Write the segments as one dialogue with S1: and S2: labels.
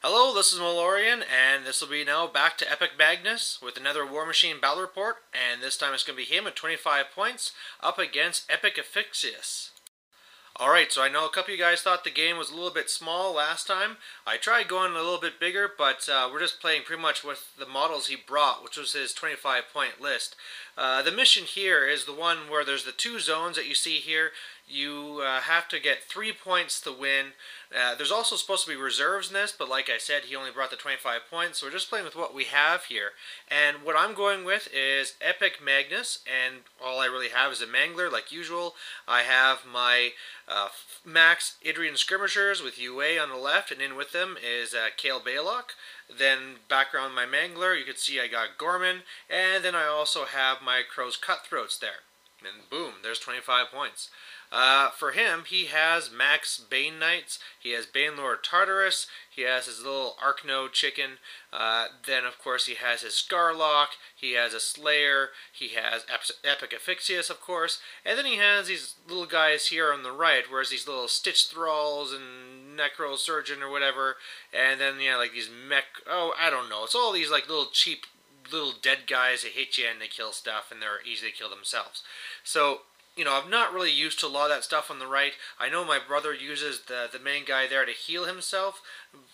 S1: Hello, this is Malorian, and this will be now back to eMagnus with another War Machine battle report, and this time it's going to be him at 25 points up against eAsphyxious. Alright, so I know a couple of you guys thought the game was a little bit small last time. I tried going a little bit bigger, but we're just playing pretty much with the models he brought, which was his 25-point list. The mission here is the one where there's the two zones that you see here. You have to get 3 points to win. There's also supposed to be reserves in this, but like I said, he only brought the 25 points, so we're just playing with what we have here. And what I'm going with is eMagnus, and all I really have is a Mangler, like usual. I have my Max Idrian Skirmishers with UA on the left, and in with them is Kale Baylock. Then background my Mangler, you can see I got Gorman, and then I also have my Crow's Cutthroats there. And boom, there's 25 points. For him, he has Max Bane Knights, he has Banelord Tartarus, he has his little Arkno chicken, then of course he has his Scarlock, he has a Slayer, he has eAsphyxious of course, and then he has these little guys here on the right, whereas these little Stitch Thralls and Necro Surgeon or whatever, and then yeah, like these I don't know, it's all these like little cheap little dead guys that hit you and they kill stuff and they're easy to kill themselves. So you know, I'm not really used to a lot of that stuff on the right. I know my brother uses the main guy there to heal himself,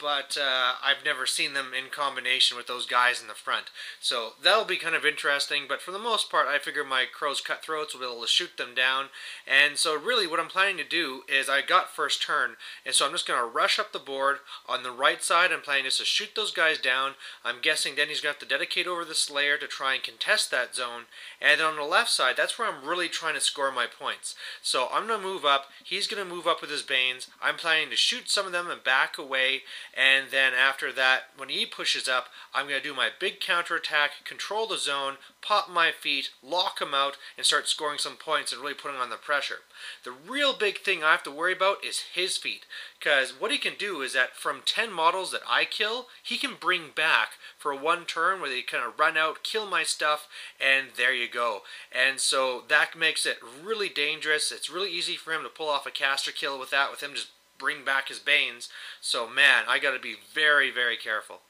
S1: but I've never seen them in combination with those guys in the front. So that'll be kind of interesting, but for the most part, I figure my Crow's Cutthroats will be able to shoot them down. And so really what I'm planning to do is I got first turn, and so I'm just going to rush up the board. On the right side, I'm planning just to shoot those guys down. I'm guessing then he's going to have to dedicate over the Slayer to try and contest that zone. And then on the left side, that's where I'm really trying to score my points. So I'm going to move up, he's going to move up with his Banes, I'm planning to shoot some of them and back away, and then after that, when he pushes up, I'm going to do my big counterattack, control the zone, pop my feet, lock him out, and start scoring some points and really putting on the pressure. The real big thing I have to worry about is his feet, because what he can do is that from 10 models that I kill, he can bring back for one turn where they kind of run out, kill my stuff, and there you go. And so that makes it really dangerous. It's really easy for him to pull off a caster kill with that, with him just bring back his Banes. So man, I gotta be very, very careful.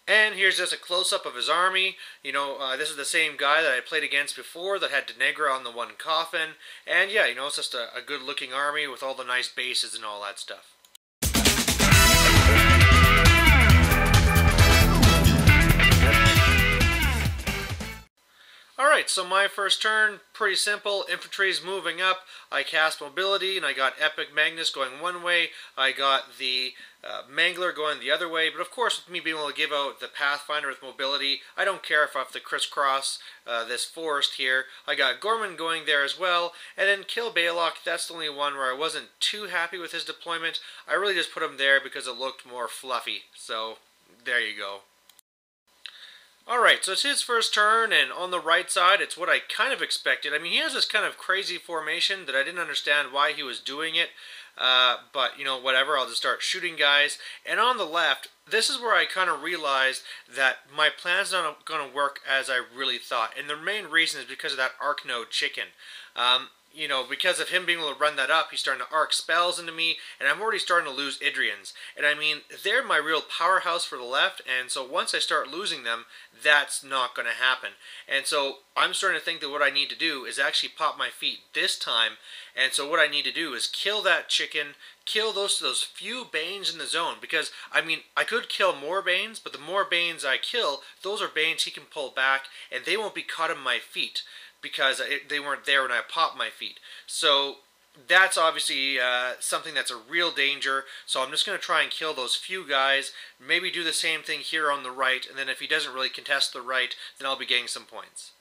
S1: And here's just a close-up of his army. You know, this is the same guy that I played against before that had Denegra on the one coffin. And yeah, you know, it's just a good-looking army with all the nice bases and all that stuff. Alright, so my first turn, pretty simple. Infantry's moving up. I cast Mobility, and I got eMagnus going one way. I got the Mangler going the other way. But of course, with me being able to give out the Pathfinder with Mobility, I don't care if I have to crisscross this forest here. I got Gorman going there as well. And then Kill Baylock, that's the only one where I wasn't too happy with his deployment. I really just put him there because it looked more fluffy. So, there you go. Alright, so it's his first turn, and on the right side, it's what I kind of expected. I mean, he has this kind of crazy formation that I didn't understand why he was doing it, but, you know, whatever, I'll just start shooting guys. And on the left, this is where I kind of realized that my plan's not going to work as I really thought, and the main reason is because of that Arkno chicken. You know, because of him being able to run that up, he's starting to arc spells into me, and I'm already starting to lose Idrians. And I mean, they're my real powerhouse for the left, and so once I start losing them, that's not going to happen. And so I'm starting to think that what I need to do is actually pop my feet this time, and so what I need to do is kill that chicken, kill those few Banes in the zone, because, I mean, I could kill more Banes, but the more Banes I kill, those are Banes he can pull back, and they won't be caught in my feet, because they weren't there when I popped my feet. So that's obviously something that's a real danger. So I'm just going to try and kill those few guys, maybe do the same thing here on the right, and then if he doesn't really contest the right, then I'll be getting some points.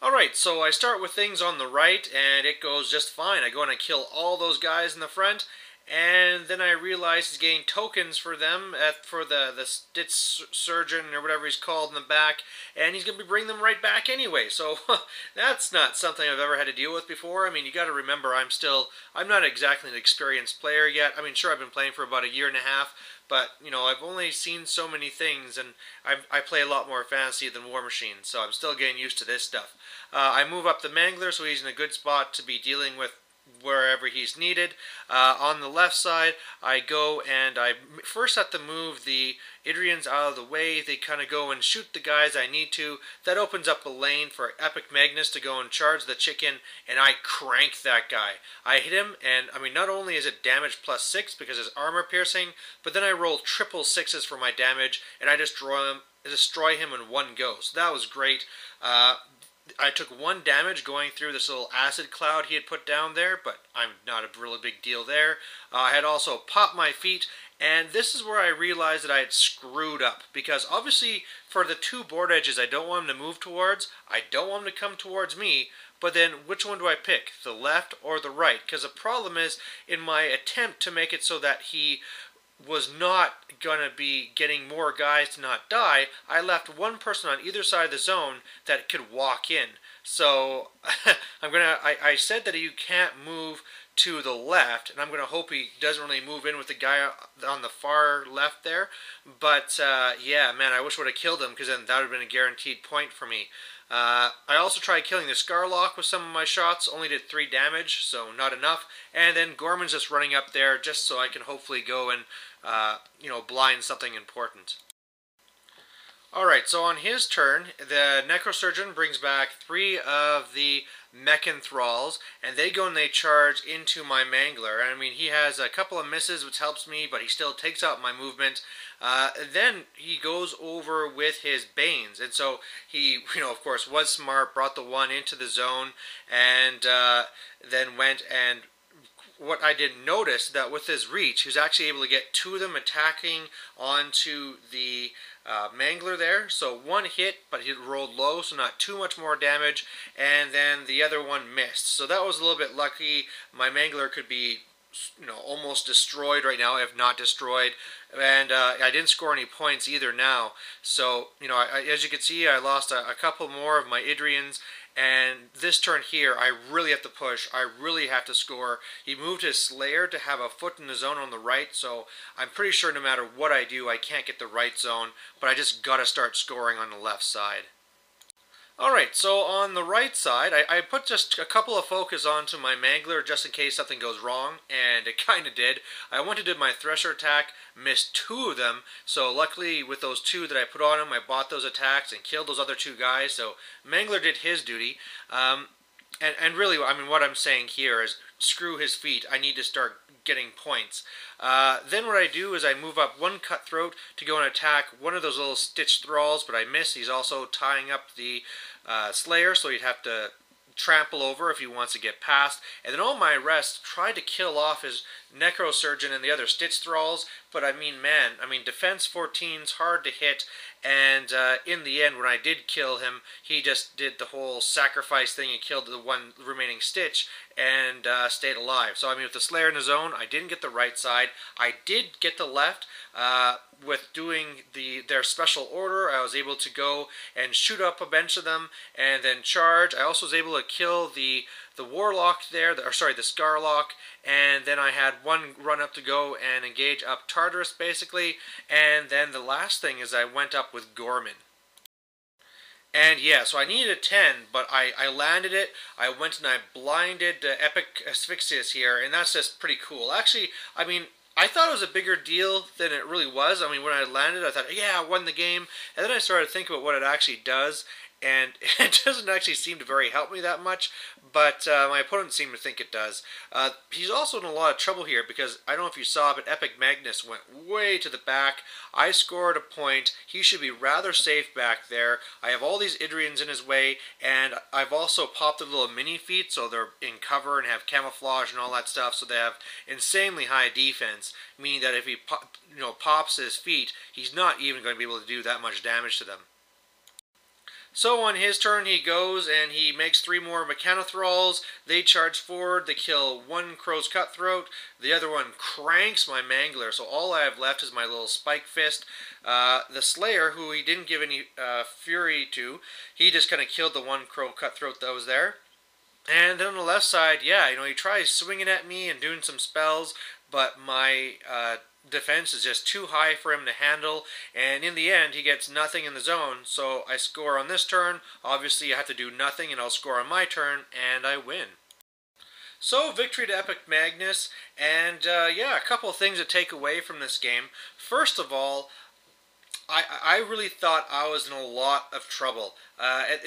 S1: Alright, so I start with things on the right, and it goes just fine. I go and I kill all those guys in the front, and then I realized he's getting tokens for them, for the Stitch Surgeon or whatever he's called in the back, and he's going to be bringing them right back anyway, so that's not something I've ever had to deal with before. I mean, you got to remember, I'm not exactly an experienced player yet. I mean, sure, I've been playing for about a year and a half, but, you know, I've only seen so many things, and I play a lot more fantasy than War Machine, so I'm still getting used to this stuff. I move up the Mangler, so he's in a good spot to be dealing with wherever he's needed. On the left side, I go and I first have to move the Idrians out of the way. They kind of go and shoot the guys I need to. That opens up a lane for eMagnus to go and charge the chicken, and I crank that guy. I hit him, and I mean, not only is it damage +6 because it's armor piercing, but then I roll triple sixes for my damage, and I destroy him in one go. So that was great. I took 1 damage going through this little acid cloud he had put down there, but I'm not a really big deal there. I had also popped my feet, and this is where I realized that I had screwed up, because obviously for the 2 board edges I don't want him to move towards, I don't want him to come towards me, but then which one do I pick, the left or the right? Because the problem is, in my attempt to make it so that he was not going to be getting more guys to not die, I left one person on either side of the zone that could walk in. So I said that you can't move to the left, and I'm going to hope he doesn't really move in with the guy on the far left there. But yeah, man, I wish I would have killed him, because then that would have been a guaranteed point for me. I also tried killing the Scarlock with some of my shots, only did 3 damage, so not enough. And then Gorman's just running up there just so I can hopefully go and you know, blind something important. Alright, so on his turn, the Necrosurgeon brings back 3 of the Mechan Thralls, and they go and they charge into my Mangler. I mean, he has a couple of misses, which helps me, but he still takes out my movement. Then he goes over with his Banes, and so he, you know, of course, was smart, brought the 1 into the zone, and then went and what I didn't notice, that with his reach, he was actually able to get 2 of them attacking onto the Mangler there. So 1 hit, but he rolled low, so not too much more damage, and then the other one missed. So that was a little bit lucky. My Mangler could be, you know, almost destroyed right now, if not destroyed. And I didn't score any points either now. So, you know, as you can see, I lost a couple more of my Idrians. And this turn here, I really have to push. I really have to score. He moved his Slayer to have a foot in the zone on the right, so I'm pretty sure no matter what I do, I can't get the right zone, but I just got to start scoring on the left side. Alright, so on the right side, I put just a couple of focus onto my Mangler just in case something goes wrong, and it kind of did. I went to do my Thresher attack, missed 2 of them, so luckily with those 2 that I put on him, I bought those attacks and killed those other 2 guys, so Mangler did his duty. And really, I mean, what I'm saying here is screw his feet. I need to start getting points. Then what I do is I move up 1 Cutthroat to go and attack one of those little Stitch Thralls, but I miss. He's also tying up the Slayer, so he'd have to trample over if he wants to get past. And then all my rest tried to kill off his Necrosurgeon and the other Stitch Thralls, but I mean, man, defense 14's hard to hit, and in the end, when I did kill him, he just did the whole sacrifice thing and killed the 1 remaining Stitch and stayed alive. So I mean, with the Slayer in the zone, I didn't get the right side. I did get the left. With doing their special order, I was able to go and shoot up a bunch of them and then charge. I also was able to kill the Warlock there, the Scarlock, and then I had 1 run up to go and engage up Tartarus, basically, and then the last thing is I went up with Gorman. And yeah, so I needed a 10, but I landed it. I went and I blinded eAsphyxious here, and that's just pretty cool. Actually, I mean, I thought it was a bigger deal than it really was. I mean, when I landed, I thought, yeah, I won the game. And then I started thinking about what it actually does, and it doesn't actually seem to very help me that much, but my opponent seemed to think it does. He's also in a lot of trouble here because, I don't know if you saw, but eMagnus went way to the back. I scored a point. He should be rather safe back there. I have all these Idrians in his way, and I've also popped the little mini feet, so they're in cover and have camouflage and all that stuff, so they have insanely high defense, meaning that if he pops his feet, he's not even going to be able to do that much damage to them. So on his turn, he goes and he makes 3 more Mechanothralls. They charge forward. They kill one Crow's Cutthroat. The other one cranks my Mangler. So all I have left is my little Spike Fist. The Slayer, who he didn't give any fury to, he just kind of killed the one Crow Cutthroat that was there. And then on the left side, yeah, he tries swinging at me and doing some spells, but my defense is just too high for him to handle, and in the end he gets nothing in the zone, so I score on this turn. Obviously I have to do nothing and I'll score on my turn, and I win. So victory to eMagnus, and yeah, a couple of things to take away from this game. First of all, I really thought I was in a lot of trouble.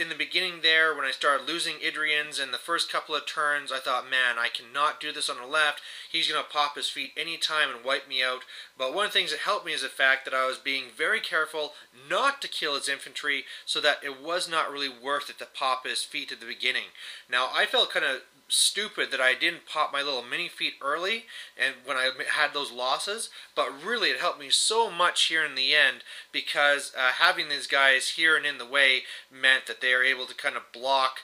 S1: In the beginning there, when I started losing Idrians in the first couple of turns, I thought, man, I cannot do this on the left. He's going to pop his feet anytime and wipe me out. But one of the things that helped me is the fact that I was being very careful not to kill his infantry, so that it was not really worth it to pop his feet at the beginning. Now, I felt kind of stupid that I didn't pop my little mini feet early and when I had those losses, but really it helped me so much here in the end, because having these guys here and in the way meant that they are able to kind of block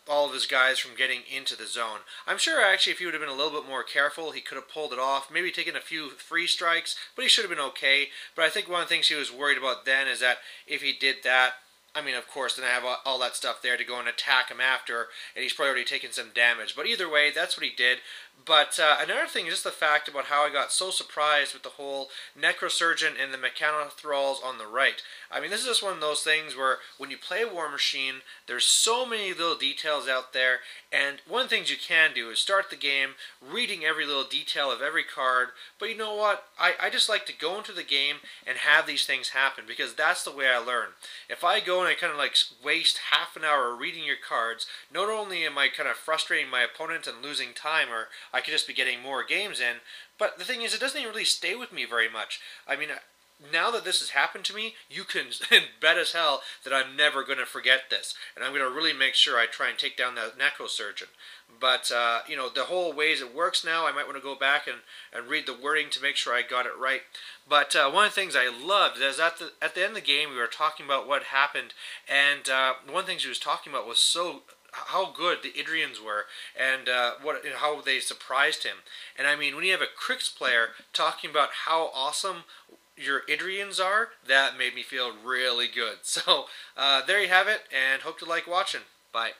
S1: all of his guys from getting into the zone. I'm sure actually if he would have been a little bit more careful, he could have pulled it off, maybe taken a few free strikes, but he should have been okay. But I think one of the things he was worried about then is that if he did that, I mean, of course, then I have all that stuff there to go and attack him after, and he's probably already taken some damage. But either way, that's what he did. But another thing is just the fact about how I got so surprised with the whole Necrosurgeon and the Mechanothralls on the right. I mean, this is just one of those things where when you play War Machine, there's so many little details out there, and one of the things you can do is start the game reading every little detail of every card. But you know what? I just like to go into the game and have these things happen, because that's the way I learn. If I go and I kind of like waste half an hour reading your cards, not only am I kind of frustrating my opponent and losing time, or I could just be getting more games in, but the thing is, it doesn't even really stay with me very much. I mean, now that this has happened to me, you can bet as hell that I'm never going to forget this, and I'm going to really make sure I try and take down that Necrosurgeon. But, the whole ways it works now, I might want to go back and read the wording to make sure I got it right. But one of the things I loved is at the end of the game, we were talking about what happened, and one of the things he was talking about was how good the Idrians were, and how they surprised him. And I mean, when you have a Crix player talking about how awesome your Idrians are, that made me feel really good. So there you have it, and hope to like watching. Bye.